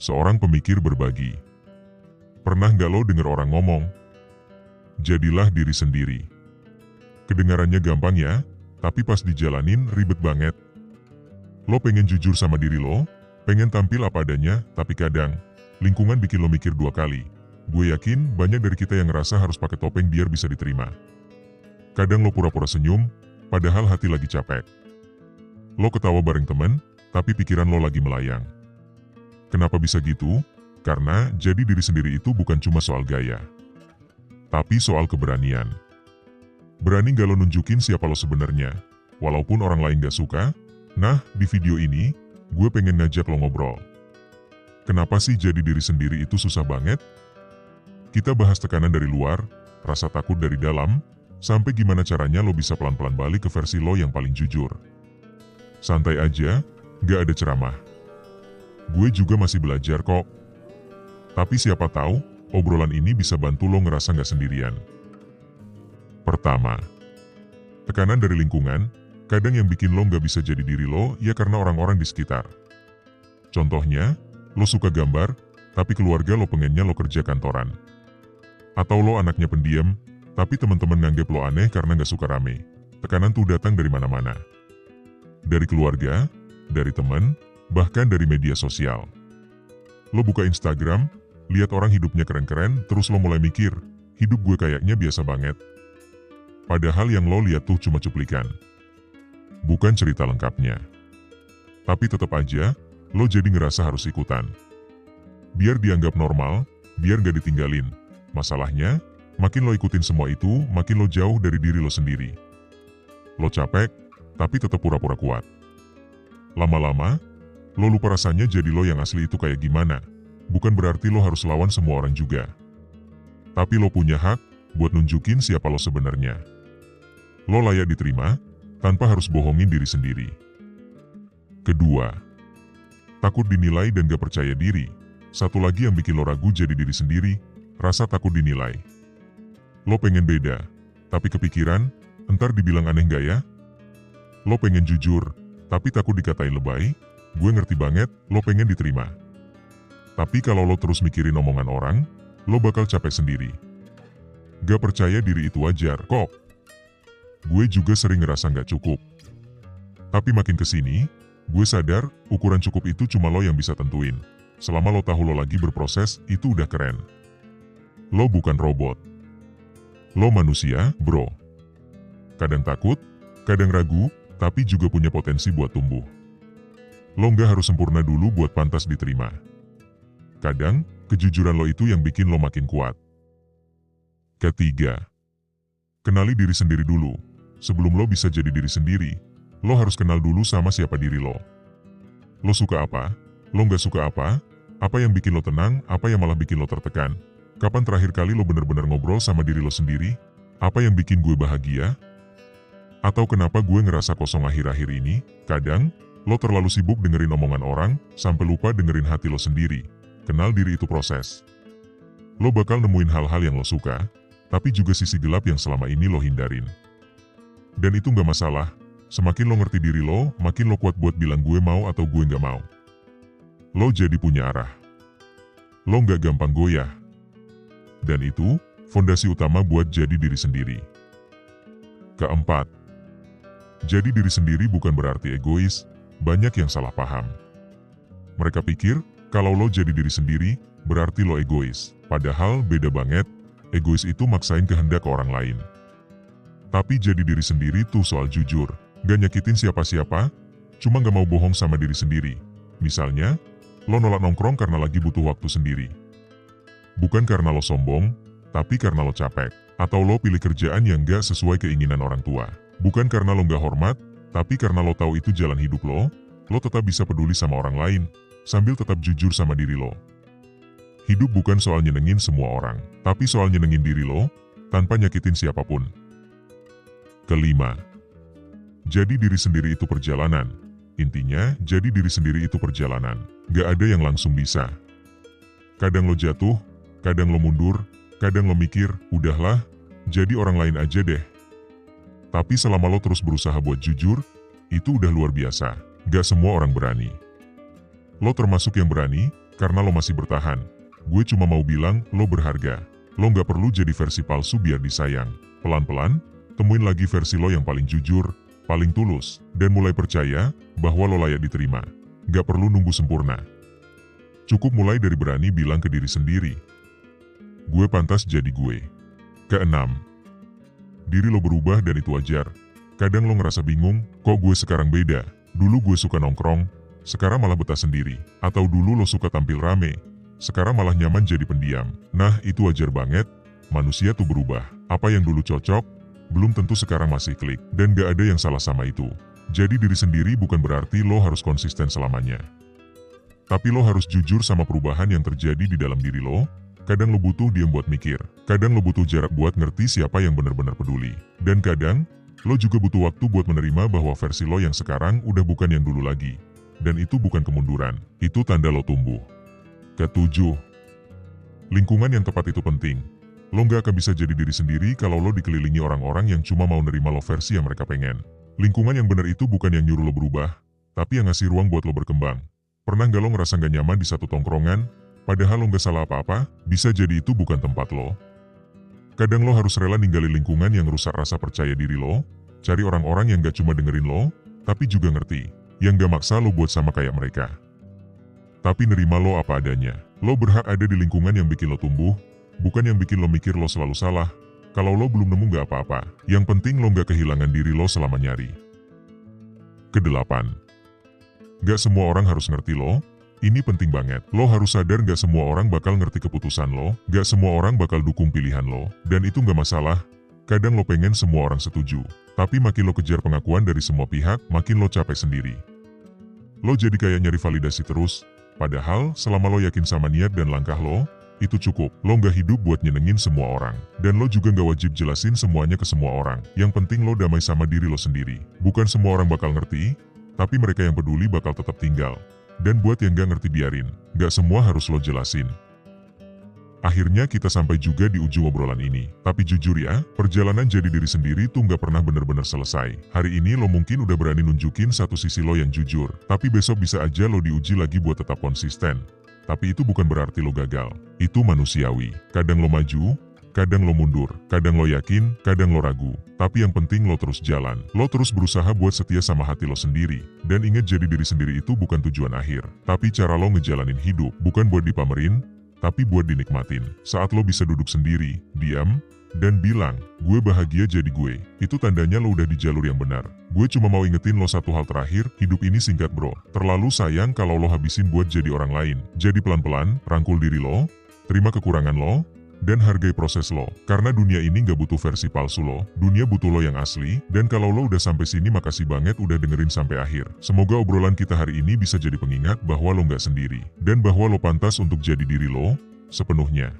seorang pemikir berbagi. Pernah nggak lo denger orang ngomong, jadilah diri sendiri. Kedengarannya gampang ya, tapi pas dijalanin ribet banget. Lo pengen jujur sama diri lo, pengen tampil apa adanya, tapi kadang lingkungan bikin lo mikir dua kali. Gue yakin banyak dari kita yang ngerasa harus pakai topeng biar bisa diterima. Kadang lo pura-pura senyum, padahal hati lagi capek. Lo ketawa bareng temen, tapi pikiran lo lagi melayang. Kenapa bisa gitu? Karena jadi diri sendiri itu bukan cuma soal gaya, tapi soal keberanian. Berani gak lo nunjukin siapa lo sebenarnya, walaupun orang lain gak suka? Nah, di video ini, gue pengen ngajak lo ngobrol. Kenapa sih jadi diri sendiri itu susah banget? Kita bahas tekanan dari luar, rasa takut dari dalam, sampai gimana caranya lo bisa pelan-pelan balik ke versi lo yang paling jujur. Santai aja, gak ada ceramah. Gue juga masih belajar kok. Tapi siapa tahu, obrolan ini bisa bantu lo ngerasa gak sendirian. Pertama, tekanan dari lingkungan. Kadang yang bikin lo gak bisa jadi diri lo, ya karena orang-orang di sekitar. Contohnya, lo suka gambar, tapi keluarga lo pengennya lo kerja kantoran. Atau lo anaknya pendiam, tapi teman-teman nganggep lo aneh karena gak suka rame. Tekanan tuh datang dari mana-mana. Dari keluarga, dari teman, bahkan dari media sosial. Lo buka Instagram, lihat orang hidupnya keren-keren, terus lo mulai mikir, hidup gue kayaknya biasa banget. Padahal yang lo lihat tuh cuma cuplikan, bukan cerita lengkapnya. Tapi tetap aja, lo jadi ngerasa harus ikutan. Biar dianggap normal, biar gak ditinggalin. Masalahnya, makin lo ikutin semua itu, makin lo jauh dari diri lo sendiri. Lo capek, tapi tetap pura-pura kuat. Lama-lama, lo lupa rasanya jadi lo yang asli itu kayak gimana. Bukan berarti lo harus lawan semua orang juga. Tapi lo punya hak buat nunjukin siapa lo sebenarnya. Lo layak diterima, tanpa harus bohongin diri sendiri. Kedua, takut dinilai dan gak percaya diri. Satu lagi yang bikin lo ragu jadi diri sendiri, rasa takut dinilai. Lo pengen beda, tapi kepikiran, entar dibilang aneh gak ya? Lo pengen jujur, tapi takut dikatain lebay. Gue ngerti banget, lo pengen diterima. Tapi kalau lo terus mikirin omongan orang, lo bakal capek sendiri. Gak percaya diri itu wajar kok. Gue juga sering ngerasa gak cukup. Tapi makin kesini, gue sadar ukuran cukup itu cuma lo yang bisa tentuin. Selama lo tahu lo lagi berproses, itu udah keren. Lo bukan robot. Lo manusia, bro. Kadang takut, kadang ragu, tapi juga punya potensi buat tumbuh. Lo gak harus sempurna dulu buat pantas diterima. Kadang, kejujuran lo itu yang bikin lo makin kuat. Ketiga, kenali diri sendiri dulu. Sebelum lo bisa jadi diri sendiri, lo harus kenal dulu sama siapa diri lo. Lo suka apa? Lo gak suka apa? Apa yang bikin lo tenang? Apa yang malah bikin lo tertekan? Kapan terakhir kali lo bener-bener ngobrol sama diri lo sendiri? Apa yang bikin gue bahagia? Atau kenapa gue ngerasa kosong akhir-akhir ini? Kadang, lo terlalu sibuk dengerin omongan orang, sampai lupa dengerin hati lo sendiri. Kenal diri itu proses. Lo bakal nemuin hal-hal yang lo suka, tapi juga sisi gelap yang selama ini lo hindarin. Dan itu gak masalah, semakin lo ngerti diri lo, makin lo kuat buat bilang gue mau atau gue gak mau. Lo jadi punya arah. Lo gak gampang goyah. Dan itu, fondasi utama buat jadi diri sendiri. Keempat, jadi diri sendiri bukan berarti egois, banyak yang salah paham. Mereka pikir, kalau lo jadi diri sendiri, berarti lo egois. Padahal beda banget, egois itu maksain kehendak orang lain. Tapi jadi diri sendiri tuh soal jujur, gak nyakitin siapa-siapa, cuma gak mau bohong sama diri sendiri. Misalnya, lo nolak nongkrong karena lagi butuh waktu sendiri. Bukan karena lo sombong, tapi karena lo capek. Atau lo pilih kerjaan yang gak sesuai keinginan orang tua. Bukan karena lo gak hormat, tapi karena lo tahu itu jalan hidup lo tetap bisa peduli sama orang lain, sambil tetap jujur sama diri lo. Hidup bukan soal nyenengin semua orang, tapi soal nyenengin diri lo, tanpa nyakitin siapapun. Kelima, jadi diri sendiri itu perjalanan. Intinya, jadi diri sendiri itu perjalanan. Gak ada yang langsung bisa. Kadang lo jatuh, kadang lo mundur, kadang lo mikir, udahlah, jadi orang lain aja deh. Tapi selama lo terus berusaha buat jujur, itu udah luar biasa. Gak semua orang berani. Lo termasuk yang berani, karena lo masih bertahan. Gue cuma mau bilang, lo berharga. Lo nggak perlu jadi versi palsu biar disayang. Pelan-pelan, temuin lagi versi lo yang paling jujur, paling tulus, dan mulai percaya bahwa lo layak diterima. Nggak perlu nunggu sempurna. Cukup mulai dari berani bilang ke diri sendiri, gue pantas jadi gue. Keenam, diri lo berubah dan itu wajar. Kadang lo ngerasa bingung, kok gue sekarang beda? Dulu gue suka nongkrong, sekarang malah betah sendiri. Atau dulu lo suka tampil rame, sekarang malah nyaman jadi pendiam. Nah, itu wajar banget. Manusia tuh berubah. Apa yang dulu cocok, belum tentu sekarang masih klik. Dan gak ada yang salah sama itu. Jadi diri sendiri bukan berarti lo harus konsisten selamanya. Tapi lo harus jujur sama perubahan yang terjadi di dalam diri lo. Kadang lo butuh diam buat mikir. Kadang lo butuh jarak buat ngerti siapa yang benar-benar peduli. Dan kadang, lo juga butuh waktu buat menerima bahwa versi lo yang sekarang udah bukan yang dulu lagi. Dan itu bukan kemunduran. Itu tanda lo tumbuh. Ketujuh, lingkungan yang tepat itu penting. Lo nggak akan bisa jadi diri sendiri kalau lo dikelilingi orang-orang yang cuma mau nerima lo versi yang mereka pengen. Lingkungan yang benar itu bukan yang nyuruh lo berubah, tapi yang ngasih ruang buat lo berkembang. Pernah nggak lo ngerasa nggak nyaman di satu tongkrongan, padahal lo nggak salah apa-apa? Bisa jadi itu bukan tempat lo. Kadang lo harus rela ninggalin lingkungan yang rusak rasa percaya diri lo, cari orang-orang yang nggak cuma dengerin lo, tapi juga ngerti, yang nggak maksa lo buat sama kayak mereka. Tapi nerima lo apa adanya. Lo berhak ada di lingkungan yang bikin lo tumbuh, bukan yang bikin lo mikir lo selalu salah. Kalau lo belum nemu gak apa-apa, yang penting lo gak kehilangan diri lo selama nyari. Kedelapan, gak semua orang harus ngerti lo. Ini penting banget. Lo harus sadar gak semua orang bakal ngerti keputusan lo, gak semua orang bakal dukung pilihan lo, dan itu gak masalah. Kadang lo pengen semua orang setuju, tapi makin lo kejar pengakuan dari semua pihak, makin lo capek sendiri. Lo jadi kayak nyari validasi terus, padahal selama lo yakin sama niat dan langkah lo, itu cukup. Lo gak hidup buat nyenengin semua orang, dan lo juga gak wajib jelasin semuanya ke semua orang. Yang penting lo damai sama diri lo sendiri. Bukan semua orang bakal ngerti, tapi mereka yang peduli bakal tetap tinggal. Dan buat yang gak ngerti biarin, gak semua harus lo jelasin. Akhirnya kita sampai juga di ujung obrolan ini. Tapi jujur ya, perjalanan jadi diri sendiri tuh gak pernah bener-bener selesai. Hari ini lo mungkin udah berani nunjukin satu sisi lo yang jujur, tapi besok bisa aja lo diuji lagi buat tetap konsisten. Tapi itu bukan berarti lo gagal. Itu manusiawi. Kadang lo maju, kadang lo mundur, kadang lo yakin, kadang lo ragu. Tapi yang penting lo terus jalan. Lo terus berusaha buat setia sama hati lo sendiri. Dan ingat, jadi diri sendiri itu bukan tujuan akhir, tapi cara lo ngejalanin hidup. Bukan buat dipamerin, tapi buat dinikmatin. Saat lo bisa duduk sendiri, diam, dan bilang, gue bahagia jadi gue, itu tandanya lo udah di jalur yang benar. Gue cuma mau ingetin lo satu hal terakhir, hidup ini singkat bro. Terlalu sayang kalau lo habisin buat jadi orang lain. Jadi pelan-pelan, rangkul diri lo, terima kekurangan lo, dan hargai proses lo. Karena dunia ini gak butuh versi palsu lo, dunia butuh lo yang asli. Dan kalau lo udah sampai sini, makasih banget udah dengerin sampai akhir. Semoga obrolan kita hari ini bisa jadi pengingat bahwa lo gak sendiri, dan bahwa lo pantas untuk jadi diri lo sepenuhnya.